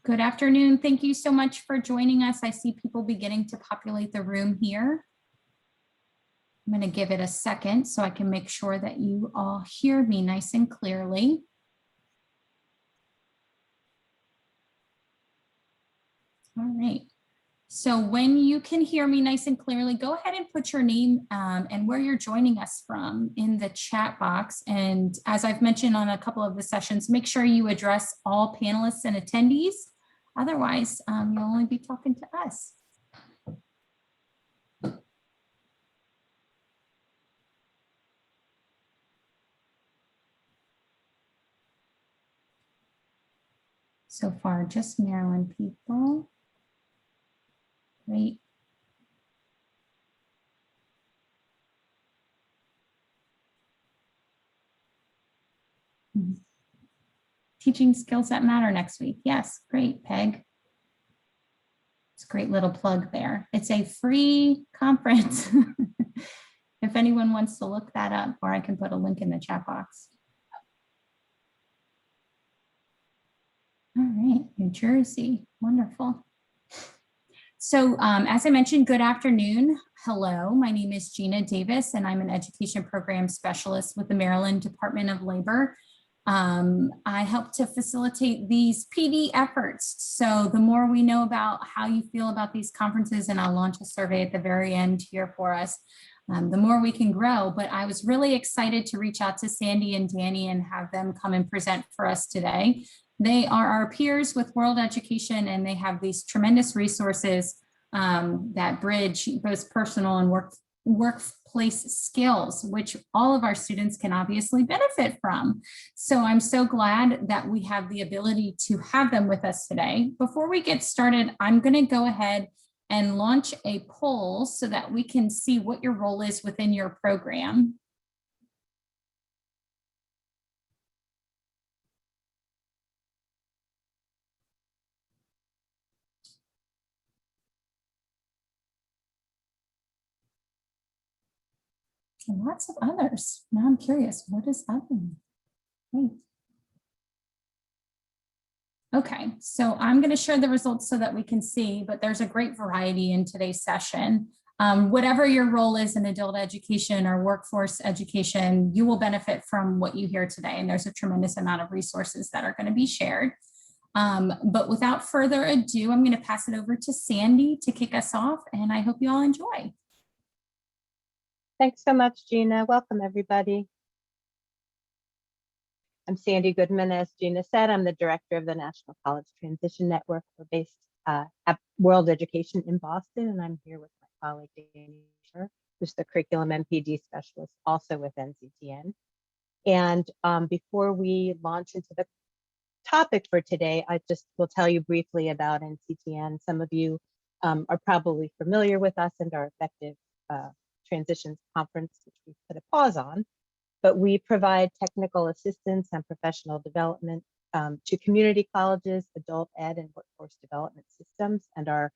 Good afternoon. Thank you so much for joining us. I see people beginning to populate the room here. I'm going to give it a second so I can make sure that you all hear me nice and clearly. All right. So when you can hear me nice and clearly, go ahead and put your name and where you're joining us from in the chat box. And as I've mentioned on a couple of the sessions, make sure you address all panelists and attendees. Otherwise, you'll only be talking to us. So far, just Maryland people. Great. Teaching skills that matter next week. Yes, great, Peg. It's a great little plug there. It's a free conference. If anyone wants to look that up, or I can put a link in the chat box. All right, New Jersey, wonderful. So as I mentioned, good afternoon. Hello, my name is Gina Davis, and I'm an education program specialist with the Maryland Department of Labor. I help to facilitate these PD efforts. So the more we know about how you feel about these conferences, and I'll launch a survey at the very end here for us, the more we can grow. But I was really excited to reach out to Sandy and Dani and have them come and present for us today. They are our peers with World Education, and they have these tremendous resources that bridge both personal and workplace skills, which all of our students can obviously benefit from. So I'm so glad that we have the ability to have them with us today. Before we get started, I'm going to go ahead and launch a poll so that we can see what your role is within your program. And lots of others. Now I'm curious, what is other? Great. Okay, so I'm going to share the results so that we can see, but there's a great variety in today's session. Whatever your role is in adult education or workforce education, you will benefit from what you hear today. And there's a tremendous amount of resources that are going to be shared. But without further ado, I'm going to pass it over to Sandy to kick us off, and I hope you all enjoy. Thanks so much, Gina. Welcome, everybody. I'm Sandy Goodman. As Gina said, I'm the director of the National College Transition Network. We're based at World Education in Boston, and I'm here with my colleague, Dani, who's the curriculum MPD specialist, also with NCTN. And before we launch into the topic for today, I just will tell you briefly about NCTN. Some of you are probably familiar with us and our effective Transitions Conference, which we put a pause on, but we provide technical assistance and professional development to community colleges, adult ed, and workforce development systems. And our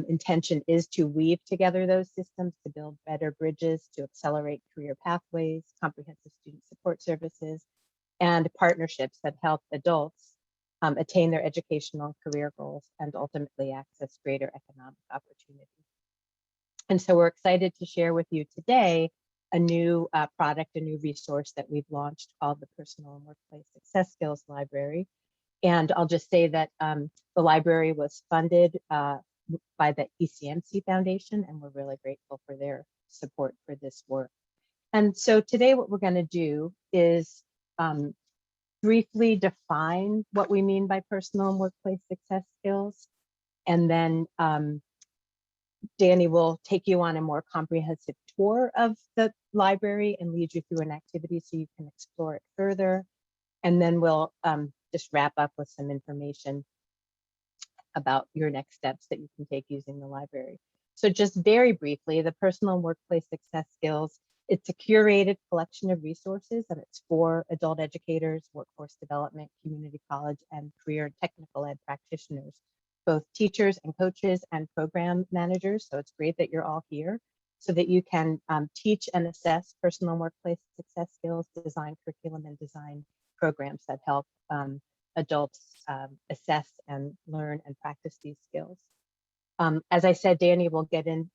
intention is to weave together those systems to build better bridges, to accelerate career pathways, comprehensive student support services, and partnerships that help adults attain their educational and career goals and ultimately access greater economic opportunity. And so we're excited to share with you today a new product, a new resource that we've launched called the Personal and Workplace Success Skills Library. And I'll just say that the library was funded by the ECMC Foundation, and we're really grateful for their support for this work. And so today what we're going to do is briefly define what we mean by personal and workplace success skills, and then Dani will take you on a more comprehensive tour of the library and lead you through an activity so you can explore it further. And then we'll just wrap up with some information about your next steps that you can take using the library. So just very briefly, the Personal and Workplace Success Skills, it's a curated collection of resources, and it's for adult educators, workforce development, community college, and career and technical ed practitioners, both teachers and coaches and program managers. So it's great that you're all here so that you can teach and assess personal and workplace success skills, design curriculum, and design programs that help adults assess and learn and practice these skills. As I said, Dani will get in,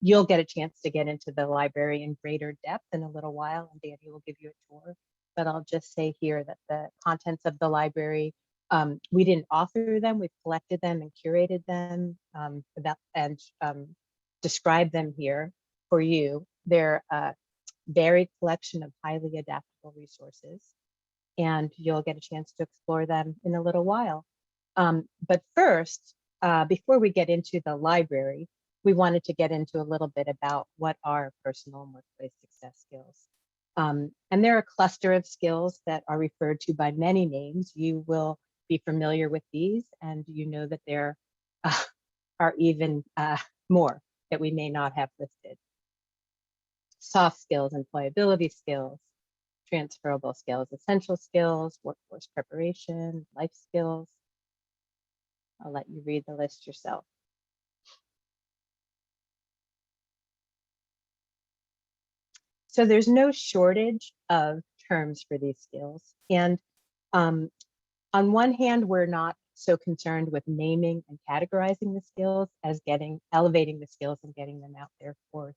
you'll get a chance to get into the library in greater depth in a little while, and Dani will give you a tour. But I'll just say here that the contents of the library, we didn't author them, we've collected them and curated them and described them here for you. They're a varied collection of highly adaptable resources, and you'll get a chance to explore them in a little while. But first, before we get into the library, we wanted to get into a little bit about what are personal and workplace success skills. And they're a cluster of skills that are referred to by many names. You will be familiar with these, and you know that there are even more that we may not have listed. Soft skills, employability skills, transferable skills, essential skills, workforce preparation, life skills. I'll let you read the list yourself. So there's no shortage of terms for these skills. And on one hand, we're not so concerned with naming and categorizing the skills as elevating the skills and getting them out there for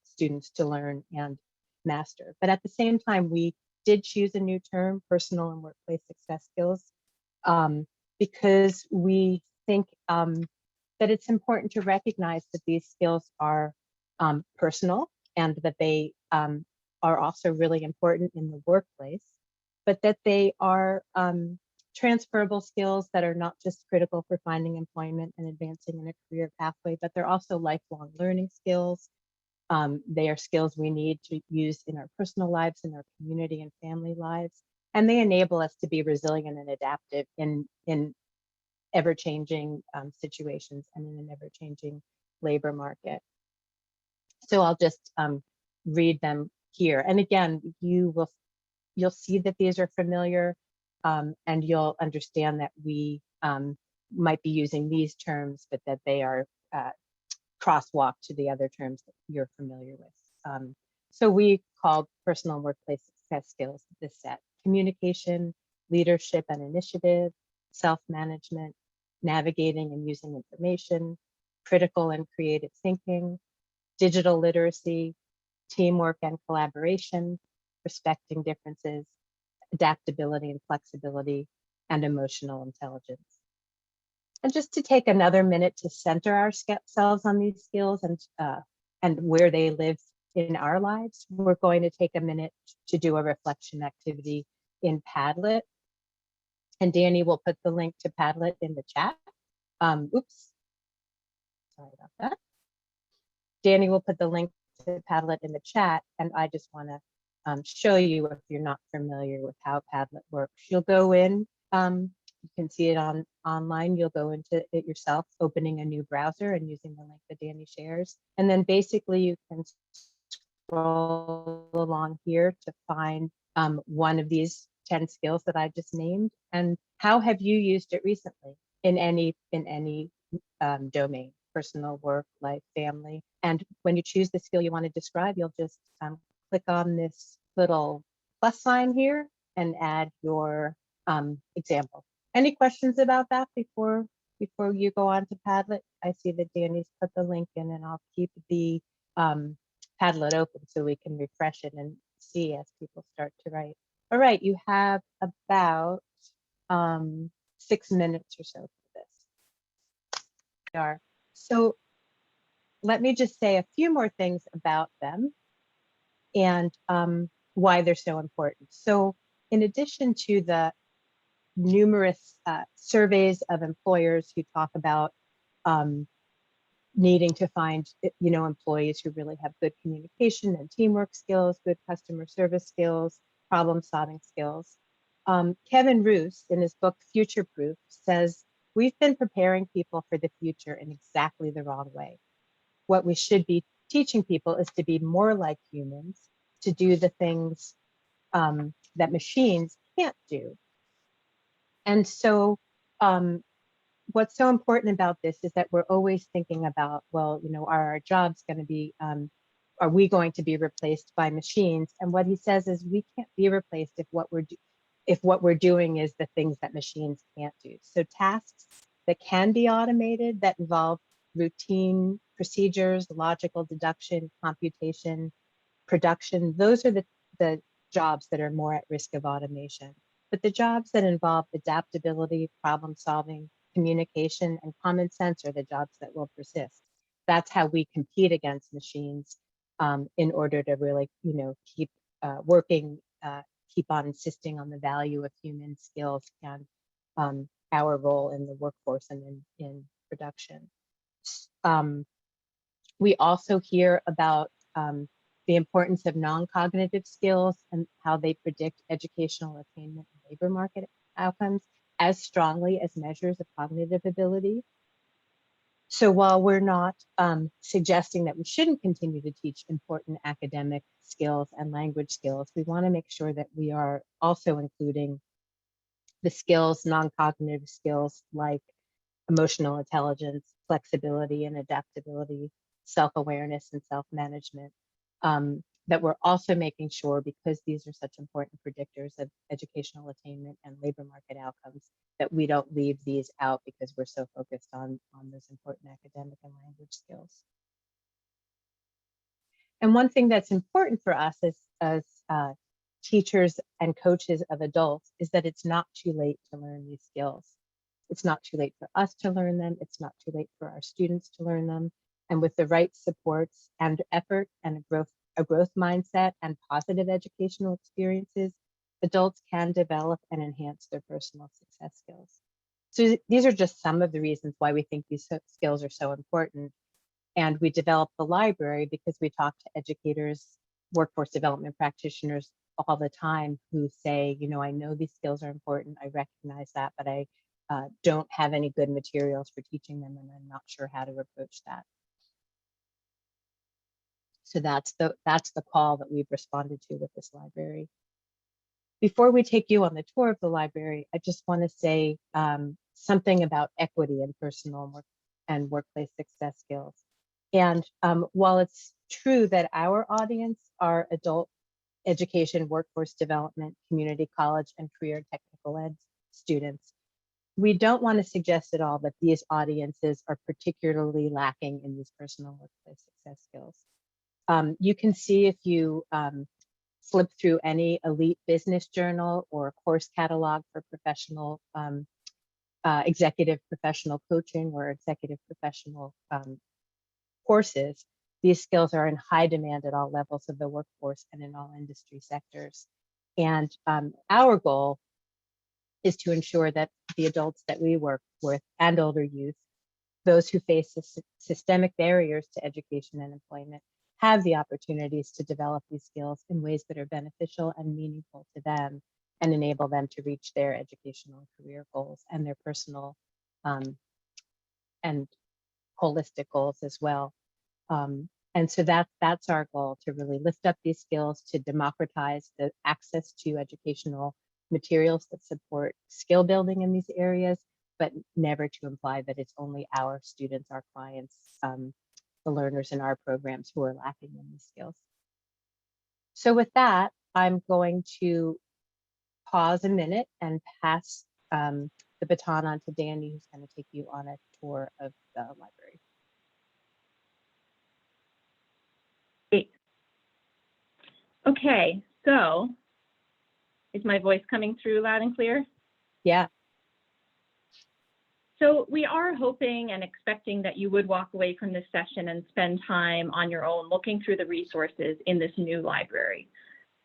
students to learn and master. But at the same time, we did choose a new term, personal and workplace success skills, because we think that it's important to recognize that these skills are personal and that they are also really important in the workplace, but that they are transferable skills that are not just critical for finding employment and advancing in a career pathway, but they're also lifelong learning skills. They are skills we need to use in our personal lives, in our community and family lives, and they enable us to be resilient and adaptive in ever-changing situations and in an ever-changing labor market. So I'll just read them here. And again, you'll see that these are familiar, and you'll understand that we might be using these terms, but that they are crosswalk to the other terms that you're familiar with. So we called personal and workplace success skills this set: communication, leadership and initiative, self-management, navigating and using information, critical and creative thinking, digital literacy, teamwork and collaboration, respecting differences, adaptability and flexibility, and emotional intelligence. And just to take another minute to center ourselves on these skills and where they live in our lives, we're going to take a minute to do a reflection activity in Padlet. And Dani will put the link to Padlet in the chat. Oops, sorry about that. Dani will put the link to Padlet in the chat, and I just want to show you, if you're not familiar with how Padlet works. You'll go in, you can see it online. You'll go into it yourself, opening a new browser and using the link that Dani shares. And then basically you can scroll along here to find one of these 10 skills that I just named. And how have you used it recently in any domain: personal, work, life, family? And when you choose the skill you want to describe, you'll just click on this little plus sign here and add your example. Any questions about that before you go on to Padlet? I see that Dani's put the link in, and I'll keep the Padlet open so we can refresh it and see as people start to write. All right, you have about 6 minutes or so for this. So let me just say a few more things about them and why they're so important. So in addition to the numerous surveys of employers who talk about needing to find employees who really have good communication and teamwork skills, good customer service skills, problem solving skills, Kevin Roos, in his book Future Proof, says we've been preparing people for the future in exactly the wrong way. What we should be teaching people is to be more like humans, to do the things that machines can't do. And so what's so important about this is that we're always thinking about, well, are our jobs going to be, are we going to be replaced by machines? And what he says is we can't be replaced if what we're if what we're doing is the things that machines can't do. So tasks that can be automated that involve routine procedures, logical deduction, computation, production, those are the jobs that are more at risk of automation. But the jobs that involve adaptability, problem solving, communication, and common sense are the jobs that will persist. That's how we compete against machines in order to really, keep working, keep on insisting on the value of human skills and our role in the workforce and in production. We also hear about the importance of non-cognitive skills and how they predict educational attainment and labor market outcomes as strongly as measures of cognitive ability. So while we're not suggesting that we shouldn't continue to teach important academic skills and language skills, we want to make sure that we are also including the skills, non-cognitive skills like emotional intelligence, flexibility and adaptability, self-awareness and self-management, that we're also making sure, because these are such important predictors of educational attainment and labor market outcomes, that we don't leave these out because we're so focused on those important academic and language skills. And one thing that's important for us as teachers and coaches of adults is that it's not too late to learn these skills. It's not too late for us to learn them. It's not too late for our students to learn them. And with the right supports and effort and a growth mindset and positive educational experiences, adults can develop and enhance their personal success skills. So these are just some of the reasons why we think these skills are so important. And we developed the library because we talk to educators, workforce development practitioners all the time who say, I know these skills are important. I recognize that, but I don't have any good materials for teaching them, and I'm not sure how to approach that. So that's the call that we've responded to with this library. Before we take you on the tour of the library, I just want to say something about equity in personal and workplace success skills. And while it's true that our audience are adult education, workforce development, community college, and career technical ed students, we don't want to suggest at all that these audiences are particularly lacking in these personal workplace success skills. You can see if you flip through any elite business journal or course catalog for professional, executive professional coaching or executive professional courses, these skills are in high demand at all levels of the workforce and in all industry sectors. And our goal is to ensure that the adults that we work with and older youth, those who face systemic barriers to education and employment, have the opportunities to develop these skills in ways that are beneficial and meaningful to them and enable them to reach their educational and career goals and their personal and holistic goals as well. And so that's our goal, to really lift up these skills, to democratize the access to educational materials that support skill building in these areas, but never to imply that it's only our students, our clients, the learners in our programs who are lacking in these skills. So with that, I'm going to pause a minute and pass the baton on to Dani, who's going to take you on a tour of the library. Great. Okay, so is my voice coming through loud and clear? Yeah. So we are hoping and expecting that you would walk away from this session and spend time on your own looking through the resources in this new library.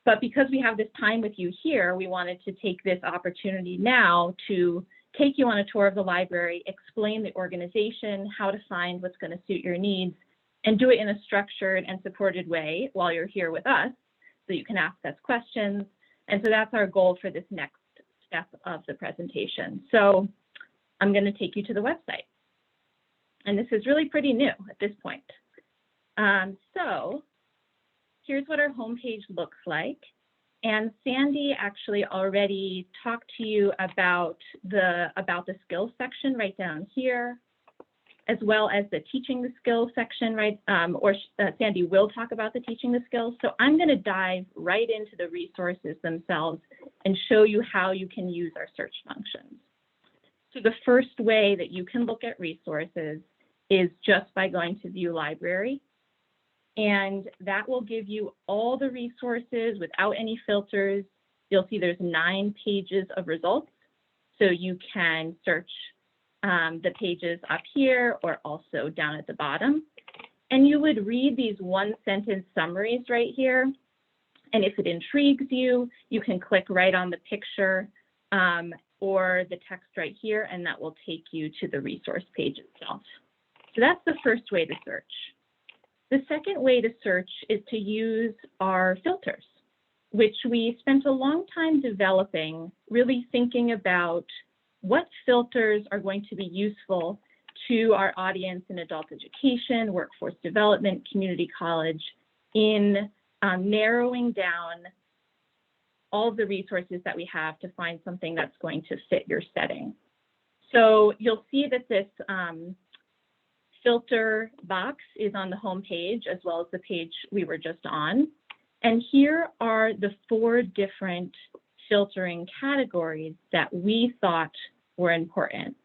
But because we have this time with you here, we wanted to take this opportunity now to take you on a tour of the library, explain the organization, how to find what's going to suit your needs, and do it in a structured and supported way while you're here with us, so you can ask us questions. And so that's our goal for this next step of the presentation. So I'm going to take you to the website. And this is really pretty new at this point. So here's what our homepage looks like. And Sandy actually already talked to you about the skills section right down here, as well as the teaching the skills section, right? Sandy will talk about the teaching the skills. So I'm going to dive right into the resources themselves and show you how you can use our search functions. So the first way that you can look at resources is just by going to View Library. And that will give you all the resources without any filters. You'll see there's 9 pages of results. So you can search the pages up here or also down at the bottom. And you would read these 1-sentence summaries right here. And if it intrigues you, you can click right on the picture or the text right here, and that will take you to the resource page itself. So that's the first way to search. The second way to search is to use our filters, which we spent a long time developing, really thinking about what filters are going to be useful to our audience in adult education, workforce development, community college, in narrowing down all of the resources that we have to find something that's going to fit your setting. So you'll see that this filter box is on the home page as well as the page we were just on. And here are the 4 different filtering categories that we thought were important.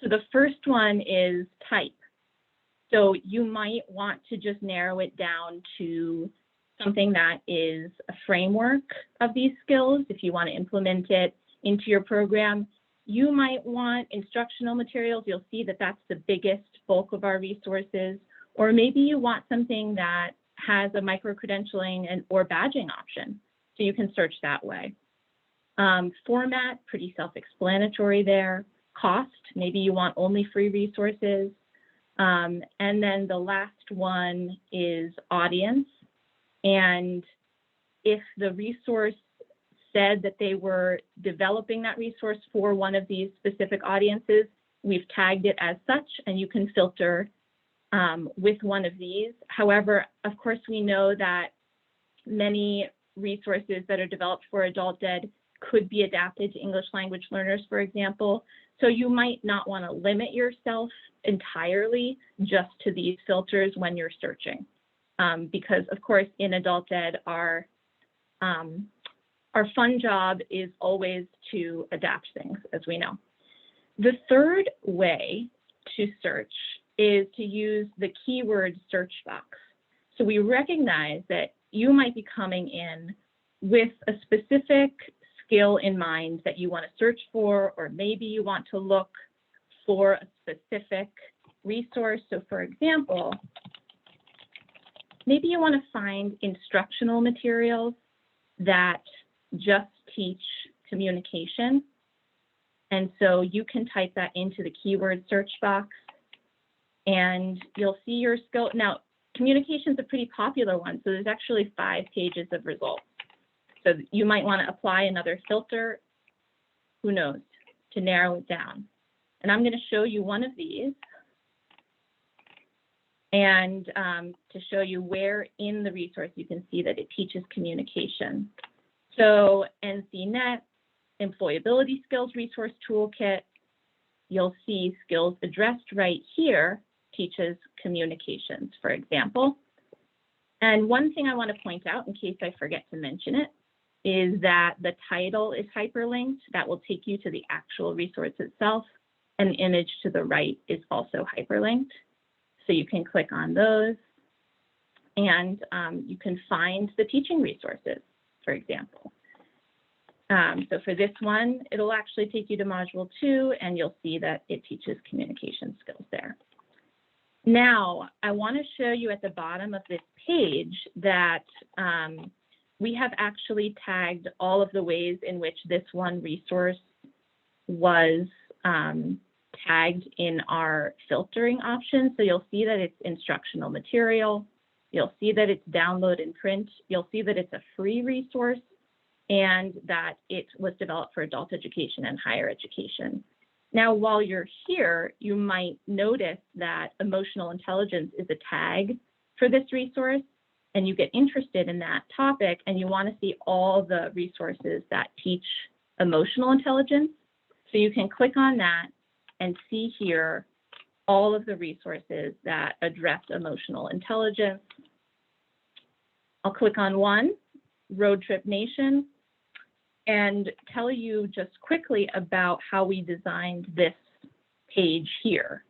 So the first one is type. So you might want to just narrow it down to something that is a framework of these skills. If you want to implement it into your program, you might want instructional materials. You'll see that that's the biggest bulk of our resources. Or maybe you want something that has a micro-credentialing and or badging option. So you can search that way. Format, pretty self-explanatory there. Cost, maybe you want only free resources. And then the last one is audience. And if the resource said that they were developing that resource for one of these specific audiences, we've tagged it as such, and you can filter with one of these. However, of course, we know that many resources that are developed for adult ed could be adapted to English language learners, for example. So you might not want to limit yourself entirely just to these filters when you're searching. Because of course, in adult ed, our fun job is always to adapt things, as we know. The third way to search is to use the keyword search box. So we recognize that you might be coming in with a specific skill in mind that you want to search for, or maybe you want to look for a specific resource. So for example, maybe you want to find instructional materials that just teach communication. And so you can type that into the keyword search box and you'll see your skill. Now, communication is a pretty popular one. So there's actually 5 pages of results. So you might want to apply another filter, who knows, to narrow it down. And I'm going to show you one of these and to show you where in the resource you can see that it teaches communication. So NCNet, Employability Skills Resource Toolkit, you'll see skills addressed right here teaches communications, for example. And one thing I want to point out in case I forget to mention it is that the title is hyperlinked. That will take you to the actual resource itself. An image to the right is also hyperlinked. So you can click on those and you can find the teaching resources, for example. So for this one, it'll actually take you to module 2 and you'll see that it teaches communication skills there. Now, I want to show you at the bottom of this page that we have actually tagged all of the ways in which this one resource was tagged in our filtering option. So you'll see that it's instructional material. You'll see that it's download and print. You'll see that it's a free resource and that it was developed for adult education and higher education. Now, while you're here, you might notice that emotional intelligence is a tag for this resource, and you get interested in that topic and you want to see all the resources that teach emotional intelligence. So you can click on that and see here all of the resources that address emotional intelligence. I'll click on one, Road Trip Nation. and tell you just quickly about how we designed this page here.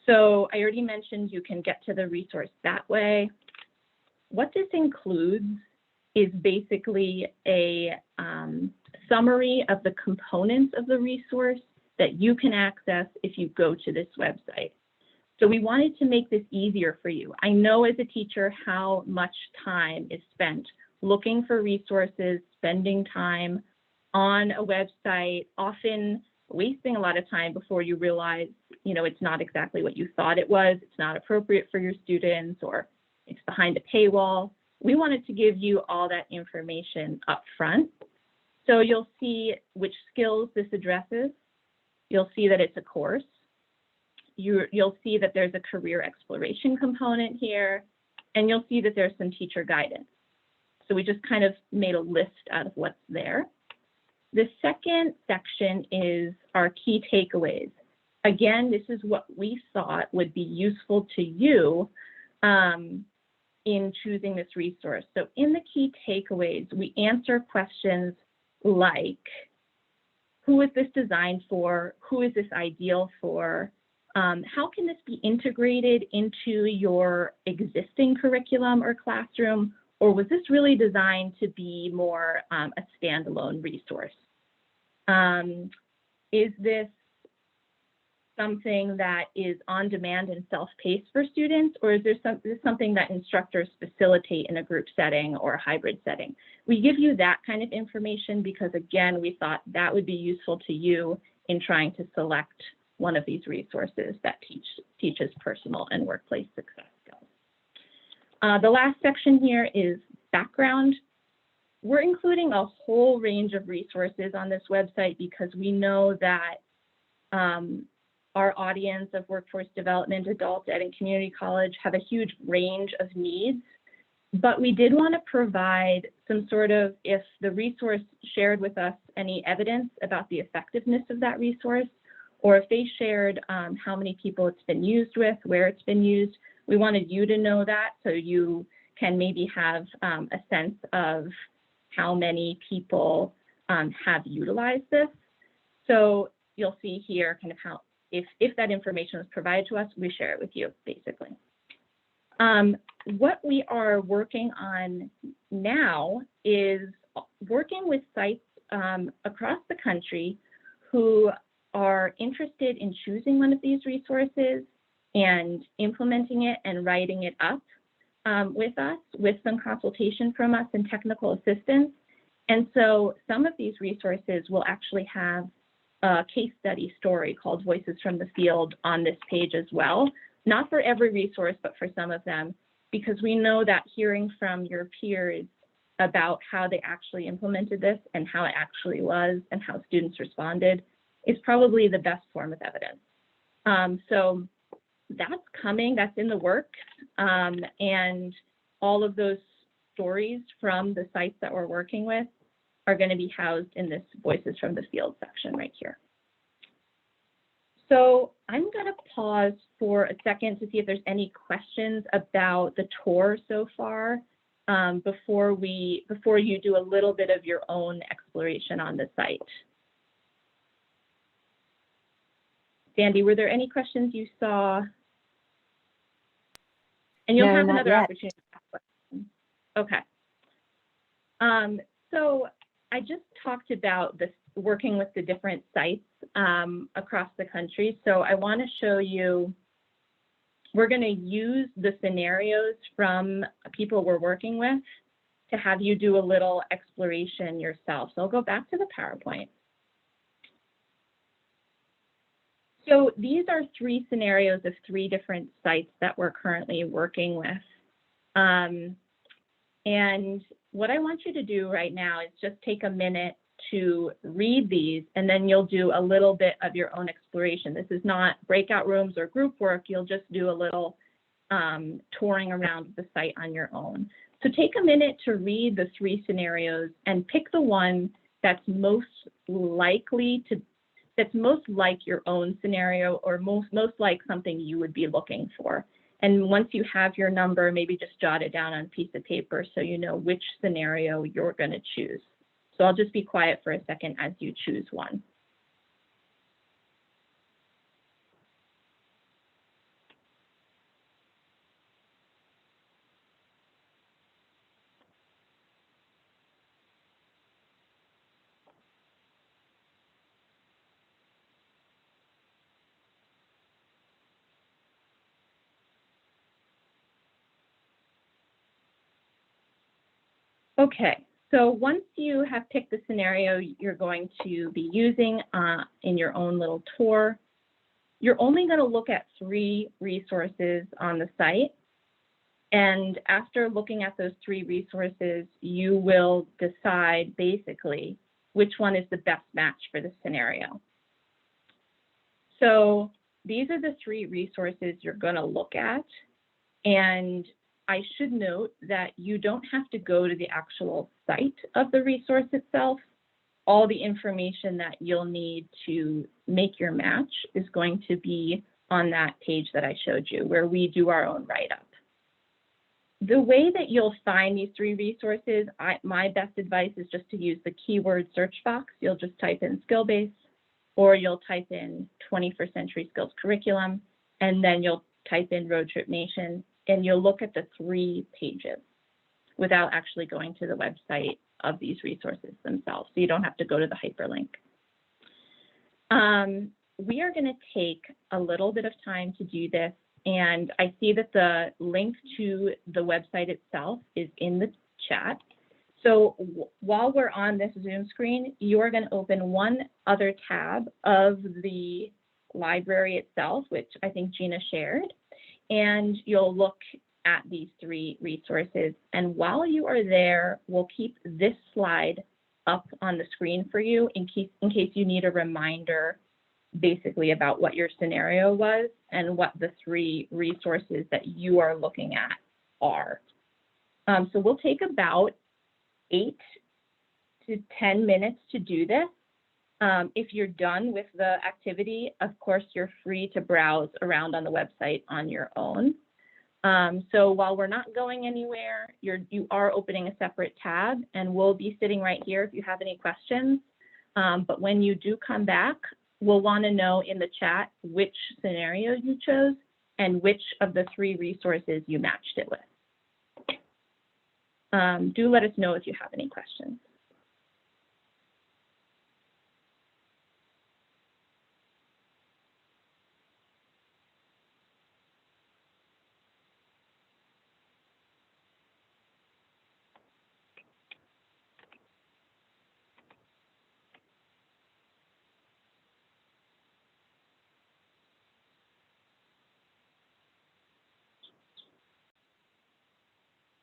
So I already mentioned you can get to the resource that way. What this includes is basically a summary of the components of the resource that you can access if you go to this website. So we wanted to make this easier for you. I know as a teacher how much time is spent looking for resources, spending time on a website, often wasting a lot of time before you realize, you know, it's not exactly what you thought it was, it's not appropriate for your students, or it's behind a paywall. We wanted to give you all that information up front. So you'll see which skills this addresses. You'll see that it's a course. You'll see that there's a career exploration component here, and you'll see that there's some teacher guidance. So we just kind of made a list out of what's there. The second section is our key takeaways. Again, this is what we thought would be useful to you in choosing this resource. So in the key takeaways, we answer questions like, who is this designed for? Who is this ideal for? How can this be integrated into your existing curriculum or classroom? Or was this really designed to be more a standalone resource? Is this something that is on demand and self-paced for students, or is this something that instructors facilitate in a group setting or a hybrid setting? We give you that kind of information because, again, we thought that would be useful to you in trying to select one of these resources that teaches personal and workplace success skills. The last section here is background. We're including a whole range of resources on this website because we know that our audience of workforce development, adult ed, and community college have a huge range of needs. But we did want to provide some sort of, if the resource shared with us any evidence about the effectiveness of that resource, or if they shared how many people it's been used with, where it's been used, we wanted you to know that so you can maybe have a sense of how many people have utilized this. So you'll see here kind of how, if that information was provided to us, we share it with you, basically. What we are working on now is working with sites across the country who are interested in choosing one of these resources and implementing it and writing it up with us, with some consultation from us and technical assistance. And so some of these resources will actually have a case study story called Voices from the Field on this page as well. Not for every resource, but for some of them, because we know that hearing from your peers about how they actually implemented this and how it actually was and how students responded is probably the best form of evidence. So that's coming, that's in the works, and all of those stories from the sites that we're working with are going to be housed in this Voices from the Field section right here. So I'm going to pause for a second to see if there's any questions about the tour so far before you do a little bit of your own exploration on the site. Sandy, were there any questions you saw? And you'll have another opportunity to ask questions. Okay. So I just talked about this working with the different sites across the country. So I want to show you, we're going to use the scenarios from people we're working with to have you do a little exploration yourself. So I'll go back to the PowerPoint. So these are 3 scenarios of 3 different sites that we're currently working with. And what I want you to do right now is just take a minute to read these, and then you'll do a little bit of your own exploration. This is not breakout rooms or group work. You'll just do a little touring around the site on your own. So take a minute to read the 3 scenarios and pick the one that's most likely to, that's most like your own scenario, or most like something you would be looking for. And once you have your number, maybe just jot it down on a piece of paper so you know which scenario you're going to choose. So I'll just be quiet for a second as you choose one. Okay, so once you have picked the scenario you're going to be using in your own little tour, you're only going to look at 3 resources on the site. And after looking at those 3 resources, you will decide basically which one is the best match for the scenario. So these are the 3 resources you're going to look at. And I should note that you don't have to go to the actual site of the resource itself. All the information that you'll need to make your match is going to be on that page that I showed you, where we do our own write-up. The way that you'll find these 3 resources, my best advice is just to use the keyword search box. You'll just type in skill-based, or you'll type in 21st Century Skills Curriculum, and then you'll type in Road Trip Nation, and you'll look at the 3 pages without actually going to the website of these resources themselves. So you don't have to go to the hyperlink. We are going to take a little bit of time to do this. And I see that the link to the website itself is in the chat. So while we're on this Zoom screen, you are going to open one other tab of the library itself, which I think Gina shared. And you'll look at these 3 resources. And while you are there, we'll keep this slide up on the screen for you in case you need a reminder basically about what your scenario was and what the 3 resources that you are looking at are. So we'll take about 8 to 10 minutes to do this. If you're done with the activity, of course, you're free to browse around on the website on your own. So while we're not going anywhere, you are opening a separate tab, and we'll be sitting right here if you have any questions. But when you do come back, we'll want to know in the chat which scenario you chose and which of the 3 resources you matched it with. Do let us know if you have any questions.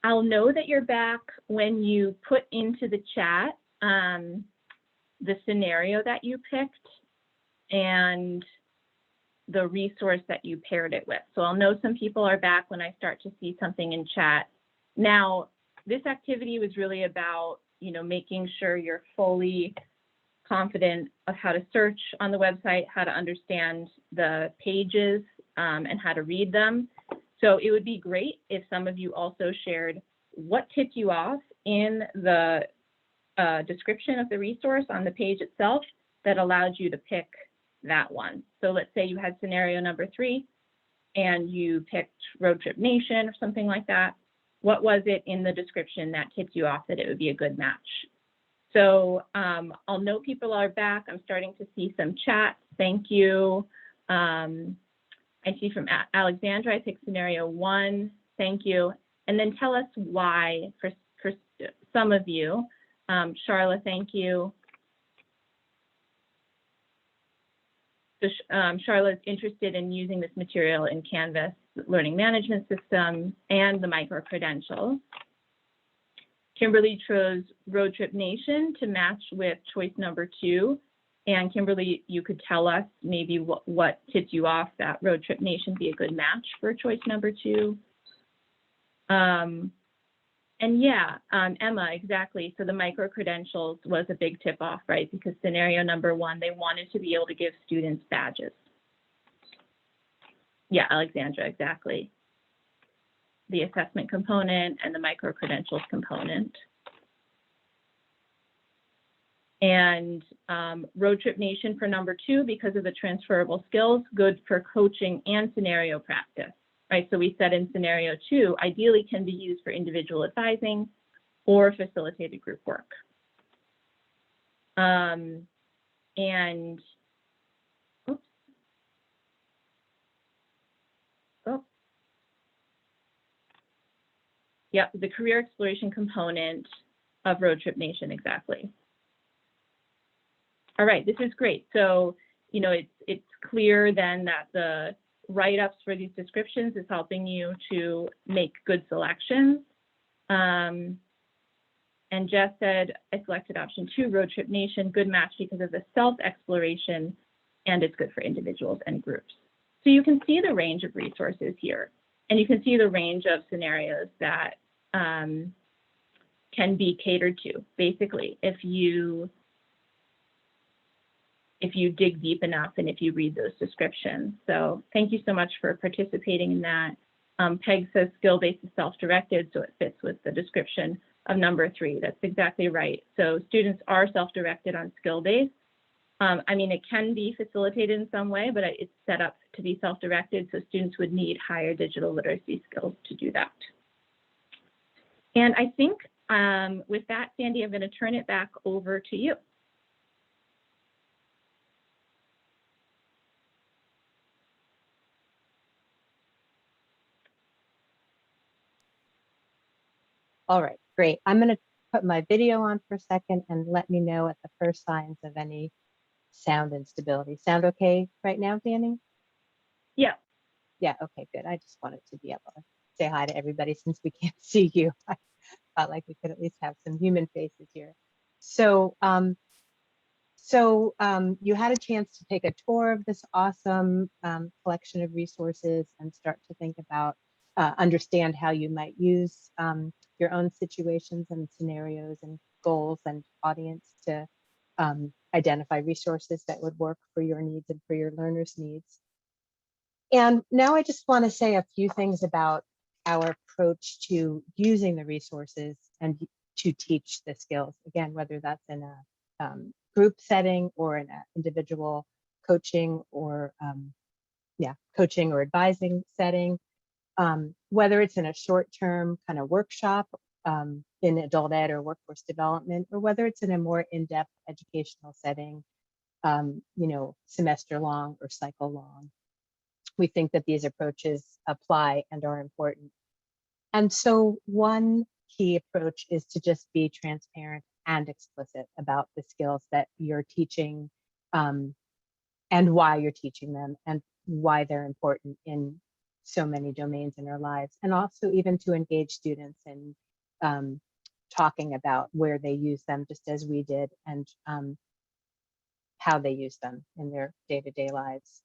I'll know that you're back when you put into the chat the scenario that you picked and the resource that you paired it with. So I'll know some people are back when I start to see something in chat. Now, this activity was really about, making sure you're fully confident of how to search on the website, how to understand the pages, and how to read them. So it would be great if some of you also shared what tipped you off in the description of the resource on the page itself that allowed you to pick that one. So let's say you had scenario number 3 and you picked Road Trip Nation or something like that. What was it in the description that tipped you off that it would be a good match? So I'll know people are back. I'm starting to see some chats. Thank you. I see from Alexandra, I picked scenario 1. Thank you. And then tell us why for some of you. Charlotte, thank you. So Charlotte's interested in using this material in Canvas Learning Management System and the micro-credentials. Kimberly chose Road Trip Nation to match with choice number 2. And Kimberly, you could tell us maybe what tipped you off that Road Trip Nation be a good match for choice number 2. And yeah, Emma, exactly. So the micro-credentials was a big tip-off, right? Because scenario number 1, they wanted to be able to give students badges. Yeah, Alexandra, exactly. The assessment component and the micro-credentials component. And Road Trip Nation for number 2, because of the transferable skills, good for coaching and scenario practice, right? So we said in scenario 2, ideally can be used for individual advising or facilitated group work. And oops. Oh. Yep, the career exploration component of Road Trip Nation, exactly. All right, this is great. So, you know, it's clear then that the write-ups for these descriptions is helping you to make good selections. And Jess said, I selected option 2, Road Trip Nation, good match because of the self-exploration, and it's good for individuals and groups. So you can see the range of resources here, and you can see the range of scenarios that can be catered to. Basically, if you dig deep enough and if you read those descriptions. So thank you so much for participating in that. Peg says skill-based is self-directed, so it fits with the description of number 3. That's exactly right. So students are self-directed on skill-based. I mean, it can be facilitated in some way, but it's set up to be self-directed, so students would need higher digital literacy skills to do that. And I think with that, Sandy, I'm going to turn it back over to you. All right, great. I'm going to put my video on for a second and let me know at the first signs of any sound instability. Sound okay right now, Dani? Yeah. Yeah, okay, good. I just wanted to be able to say hi to everybody since we can't see you. I felt like we could at least have some human faces here. So, you had a chance to take a tour of this awesome collection of resources and start to think about, understand how you might use your own situations and scenarios and goals and audience to identify resources that would work for your needs and for your learners' needs. And now I just want to say a few things about our approach to using the resources and to teach the skills. Again, whether that's in a group setting or in an individual coaching or coaching or advising setting, whether it's in a short-term kind of workshop in adult ed or workforce development, or whether it's in a more in-depth educational setting, you know, semester long or cycle long. We think that these approaches apply and are important. And so one key approach is to just be transparent and explicit about the skills that you're teaching and why you're teaching them and why they're important in so many domains in our lives. And also even to engage students in talking about where they use them, just as we did, and how they use them in their day-to-day lives.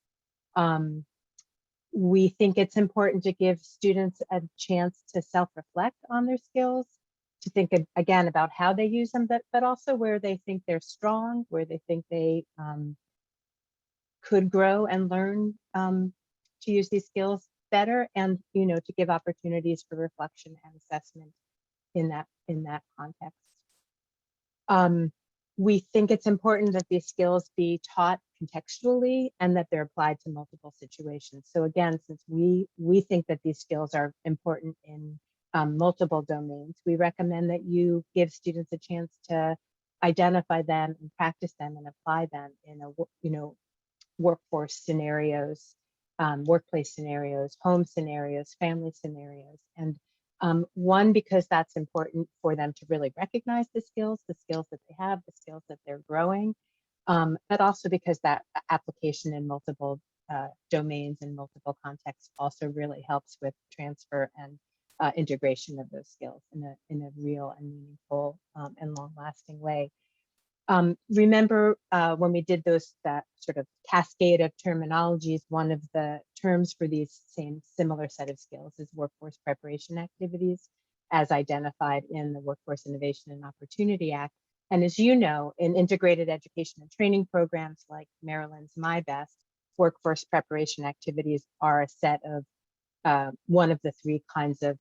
We think it's important to give students a chance to self-reflect on their skills, to think again about how they use them, but also where they think they're strong, where they think they could grow and learn to use these skills better, and you know, to give opportunities for reflection and assessment in that context. We think it's important that these skills be taught contextually and that they're applied to multiple situations. So again, since we think that these skills are important in multiple domains, we recommend that you give students a chance to identify them and practice them and apply them in a workforce scenarios, workplace scenarios, home scenarios, family scenarios. And one, because that's important for them to really recognize the skills that they have, the skills that they're growing, but also because that application in multiple domains and multiple contexts also really helps with transfer and integration of those skills in a real and meaningful and long-lasting way. Remember when we did that sort of cascade of terminologies, one of the terms for these similar set of skills is workforce preparation activities, as identified in the Workforce Innovation and Opportunity Act. And as you know, in integrated education and training programs like Maryland's My Best, workforce preparation activities are a set of one of the 3 kinds of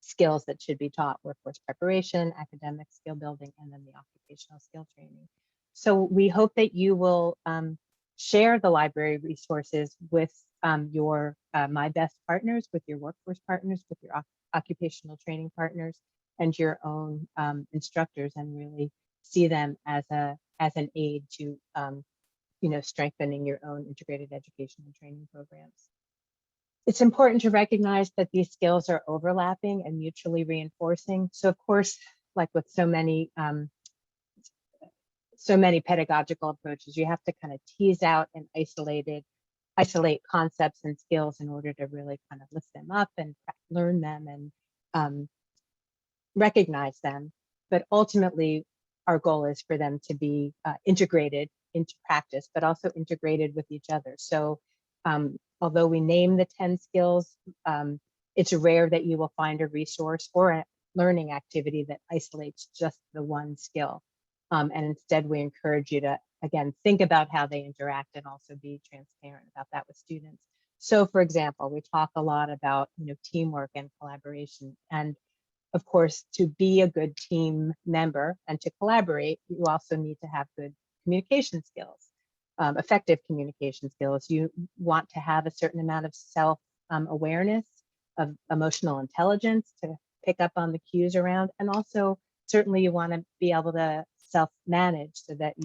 skills that should be taught: workforce preparation, academic skill building, and then the occupational skill training. So we hope that you will share the library resources with your My Best partners, with your workforce partners, with your occupational training partners, and your own instructors, and really see them as an aid to strengthening your own integrated education and training programs. It's important to recognize that these skills are overlapping and mutually reinforcing. So of course, like with so many pedagogical approaches, you have to kind of tease out and isolate concepts and skills in order to really kind of lift them up and learn them and recognize them. But ultimately, our goal is for them to be integrated into practice, but also integrated with each other. So although we name the 10 skills, it's rare that you will find a resource or a learning activity that isolates just the one skill. And instead, we encourage you to, again, think about how they interact and also be transparent about that with students. So for example, we talk a lot about teamwork and collaboration. And of course, to be a good team member and to collaborate, you also need to have good communication skills, effective communication skills. You want to have a certain amount of self-awareness, of emotional intelligence to pick up on the cues around. And also, certainly you want to be able to self-manage so that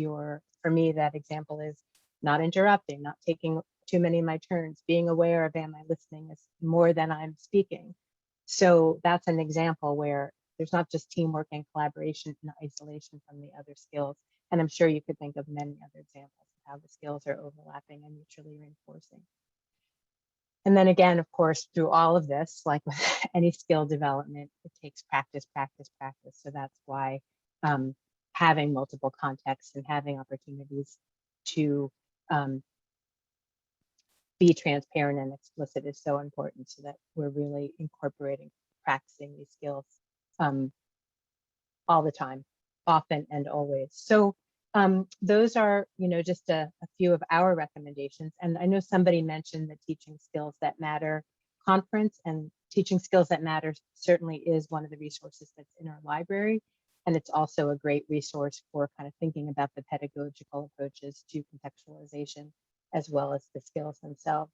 for me, that example is not interrupting, not taking too many of my turns, being aware of, am I listening more than I'm speaking? So that's an example where there's not just teamwork and collaboration and isolation from the other skills. And I'm sure you could think of many other examples of how the skills are overlapping and mutually reinforcing. And then again, of course, through all of this, like with any skill development, it takes practice, practice, practice. So that's why having multiple contexts and having opportunities to be transparent and explicit is so important, so that we're really incorporating, practicing these skills all the time, often and always. So those are, just a few of our recommendations. And I know somebody mentioned the Teaching Skills That Matter conference, and Teaching Skills That Matter certainly is one of the resources that's in our library. And it's also a great resource for kind of thinking about the pedagogical approaches to contextualization, as well as the skills themselves.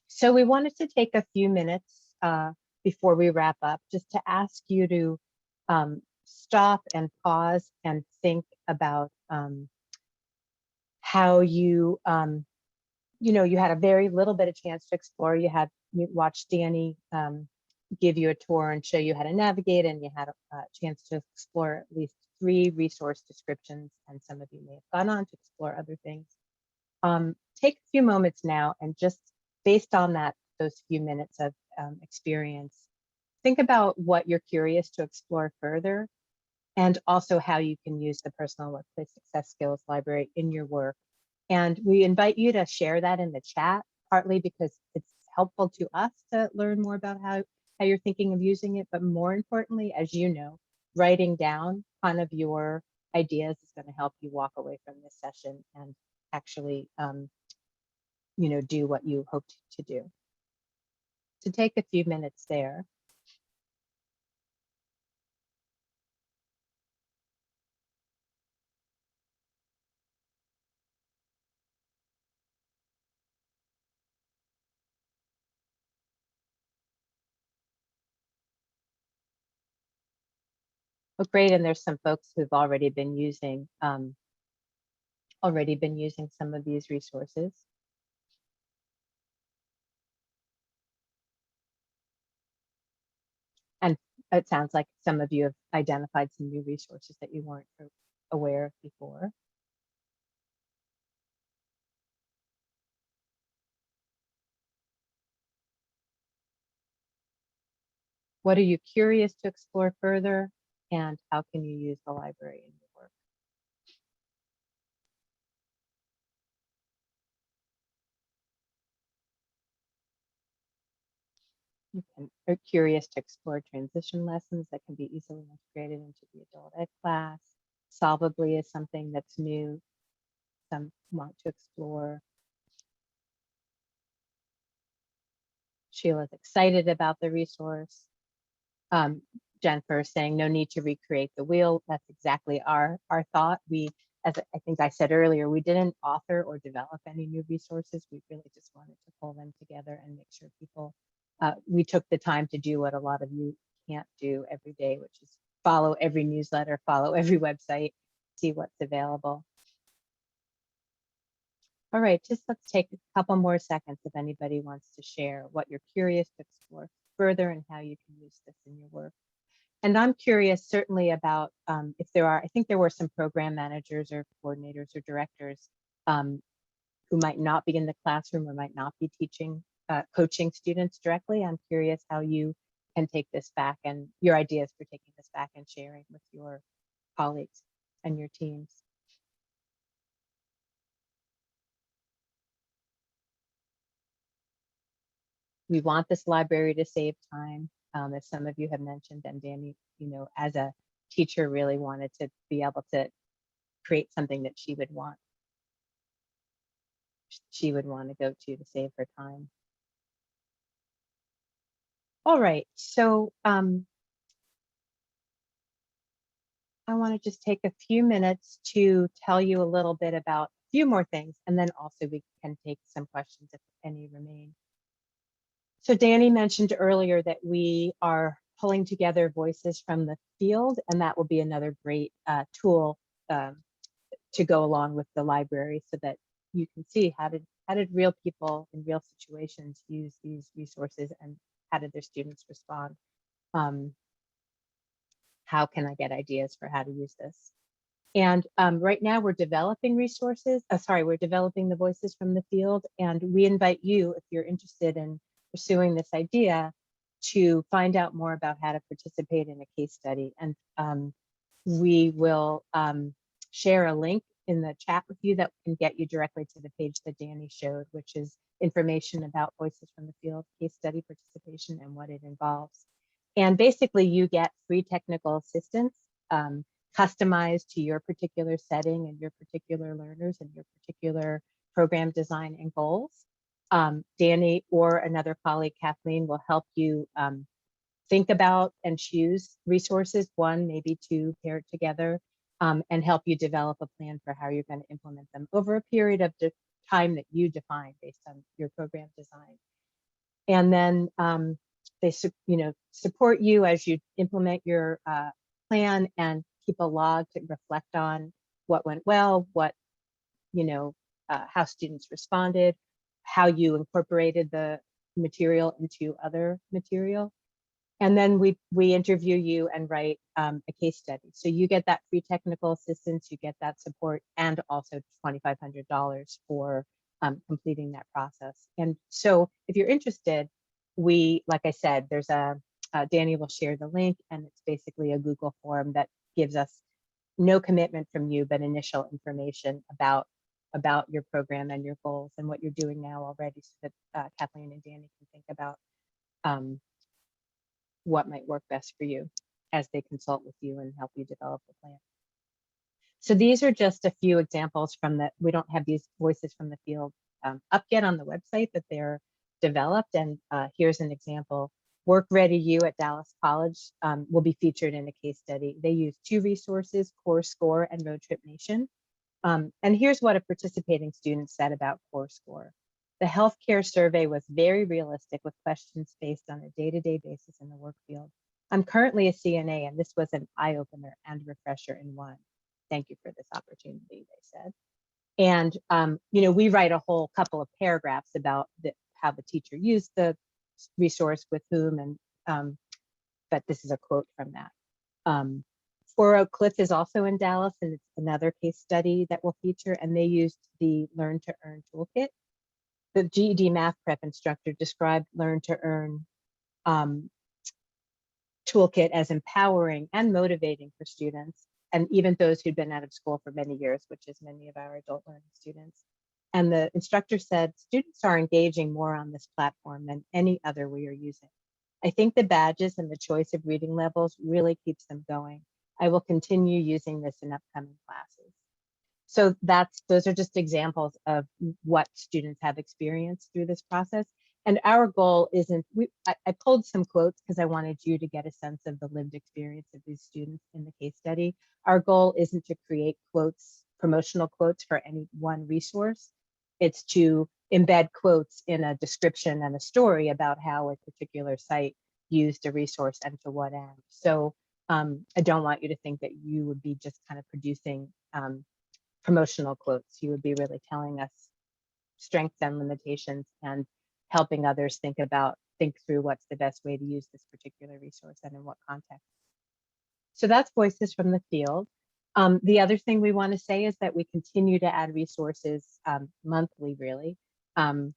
So we wanted to take a few minutes before we wrap up, just to ask you to stop and pause and think about how you had a very little bit of chance to explore. You watched Dani give you a tour and show you how to navigate, and you had a chance to explore at least 3 resource descriptions, and some of you may have gone on to explore other things. Take a few moments now and just based on those few minutes of experience, think about what you're curious to explore further, and also how you can use the Personal Workplace Success Skills Library in your work. And we invite you to share that in the chat, partly because it's helpful to us to learn more about how you're thinking of using it, but more importantly, as you know, writing down kind of your ideas is going to help you walk away from this session and actually do what you hoped to do. So take a few minutes there. Oh, great, and there's some folks who've already been using some of these resources. And it sounds like some of you have identified some new resources that you weren't aware of before. What are you curious to explore further, and how can you use the library in your work? You are curious to explore transition lessons that can be easily integrated into the adult ed class. Solvably is something that's new, some want to explore. Sheila's excited about the resource. Jennifer is saying no need to recreate the wheel. That's exactly our thought. We, as I think I said earlier, we didn't author or develop any new resources. We really just wanted to pull them together and make sure people, we took the time to do what a lot of you can't do every day, which is follow every newsletter, follow every website, see what's available. All right, just let's take a couple more seconds if anybody wants to share what you're curious to explore further and how you can use this in your work. And I'm curious certainly about if there are, I think there were some program managers or coordinators or directors who might not be in the classroom or might not be teaching, coaching students directly. I'm curious how you can take this back and your ideas for taking this back and sharing with your colleagues and your teams. We want this library to save time. As some of you have mentioned, and Dani, you know, as a teacher really wanted to be able to create something that she would want to go to save her time. All right, so I want to just take a few minutes to tell you a little bit about a few more things, and then also we can take some questions if any remain. So Dani mentioned earlier that we are pulling together voices from the field, and that will be another great tool to go along with the library so that you can see how did real people in real situations use these resources and how did their students respond? How can I get ideas for how to use this? And right now we're developing resources. We're developing the voices from the field, and we invite you, if you're interested in pursuing this idea, to find out more about how to participate in a case study. And we will share a link in the chat with you that can get you directly to the page that Dani showed, which is information about voices from the field, case study participation, and what it involves. And basically you get free technical assistance customized to your particular setting and your particular learners and your particular program design and goals. Dani or another colleague, Kathleen, will help you think about and choose resources, one, maybe two, pair it together, and help you develop a plan for how you're going to implement them over a period of time that you define based on your program design. And then they support you as you implement your plan and keep a log to reflect on what went well, what, how students responded, how you incorporated the material into other material. And then we interview you and write a case study. So you get that free technical assistance, you get that support, and also $2,500 for completing that process. And so if you're interested, like I said, there's Dani will share the link, and it's basically a Google form that gives us no commitment from you, but initial information about your program and your goals and what you're doing now already, so that Kathleen and Dani can think about what might work best for you as they consult with you and help you develop the plan. So these are just a few examples we don't have these voices from the field up yet on the website, but they're developed. And here's an example. Work Ready You at Dallas College will be featured in a case study. They use two resources, Core Score and Road Trip Nation. And here's what a participating student said about Core Score. The healthcare survey was very realistic with questions based on a day-to-day basis in the work field. I'm currently a CNA, and this was an eye-opener and refresher in one. Thank you for this opportunity, they said. And we write a whole couple of paragraphs about how the teacher used the resource with whom, and but this is a quote from that. 4 Oak Cliff is also in Dallas, and it's another case study that we'll feature, and they used the Learn to Earn toolkit. The GED math prep instructor described Learn to Earn toolkit as empowering and motivating for students, and even those who'd been out of school for many years, which is many of our adult learning students. And the instructor said, students are engaging more on this platform than any other we are using. I think the badges and the choice of reading levels really keeps them going. I will continue using this in upcoming classes. So those are just examples of what students have experienced through this process. And our goal isn't, I pulled some quotes because I wanted you to get a sense of the lived experience of these students in the case study. Our goal isn't to create quotes, promotional quotes for any one resource. It's to embed quotes in a description and a story about how a particular site used a resource and to what end. So I don't want you to think that you would be just kind of producing promotional quotes. You would be really telling us strengths and limitations and helping others think through what's the best way to use this particular resource and in what context. So that's Voices from the Field. The other thing we want to say is that we continue to add resources monthly, really. And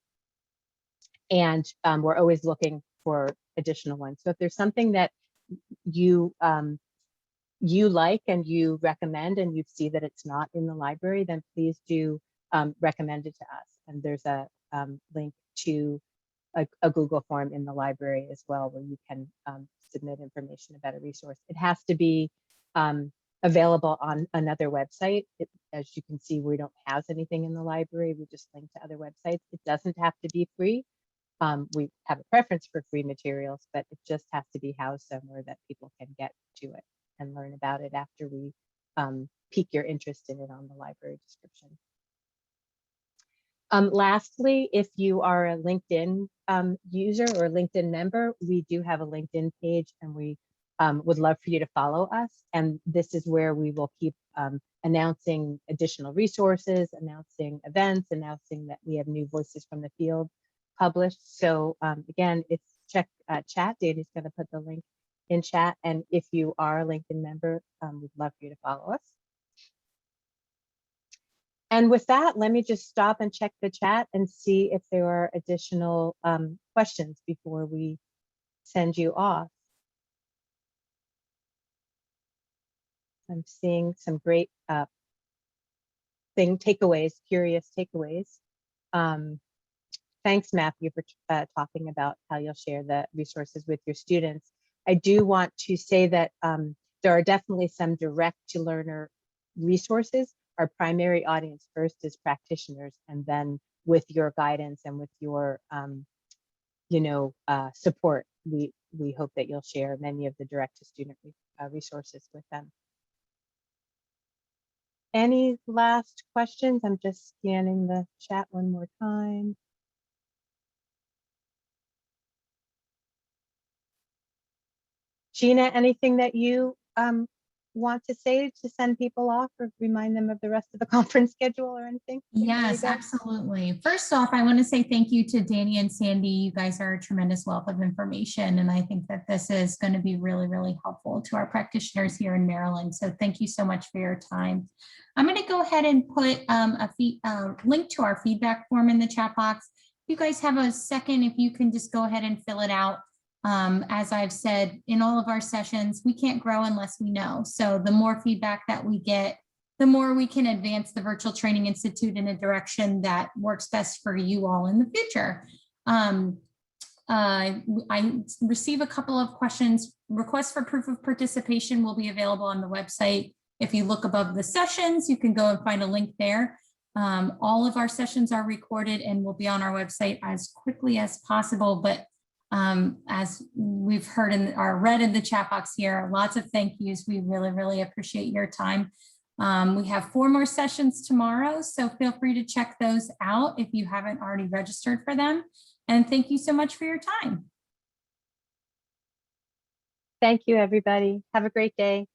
we're always looking for additional ones. So if there's something that you like and you recommend and you see that it's not in the library, then please do recommend it to us. And there's a link to a Google form in the library as well, where you can submit information about a resource. It has to be available on another website. As you can see, we don't house anything in the library. We just link to other websites. It doesn't have to be free. We have a preference for free materials, but it just has to be housed somewhere that people can get to it and learn about it after we pique your interest in it on the library description. Lastly, if you are a LinkedIn user or LinkedIn member, we do have a LinkedIn page, and we would love for you to follow us. And this is where we will keep announcing additional resources, announcing events, announcing that we have new Voices from the Field published. So again, if check chat, Dani's going to put the link in chat. And if you are a LinkedIn member, we'd love for you to follow us. And with that, let me just stop and check the chat and see if there are additional questions before we send you off. I'm seeing some great curious takeaways. Thanks, Matthew, for talking about how you'll share the resources with your students. I do want to say that there are definitely some direct to learner resources. Our primary audience first is practitioners, and then with your guidance and with your support, we hope that you'll share many of the direct to student resources with them. Any last questions? I'm just scanning the chat one more time. Gina, anything that you want to say to send people off or remind them of the rest of the conference schedule or anything? Yes, absolutely. First off, I want to say thank you to Dani and Sandy. You guys are a tremendous wealth of information, and I think that this is going to be really, really helpful to our practitioners here in Maryland. So thank you so much for your time. I'm going to go ahead and put a link to our feedback form in the chat box. If you guys have a second, if you can just go ahead and fill it out. As I've said in all of our sessions, we can't grow unless we know. So the more feedback that we get, the more we can advance the Virtual Training Institute in a direction that works best for you all in the future. I receive a couple of questions. Requests for proof of participation will be available on the website. If you look above the sessions, you can go and find a link there. All of our sessions are recorded and will be on our website as quickly as possible, but as we've heard read in the chat box here, lots of thank yous. We really, really appreciate your time. We have 4 more sessions tomorrow, so feel free to check those out if you haven't already registered for them. And thank you so much for your time. Thank you, everybody. Have a great day.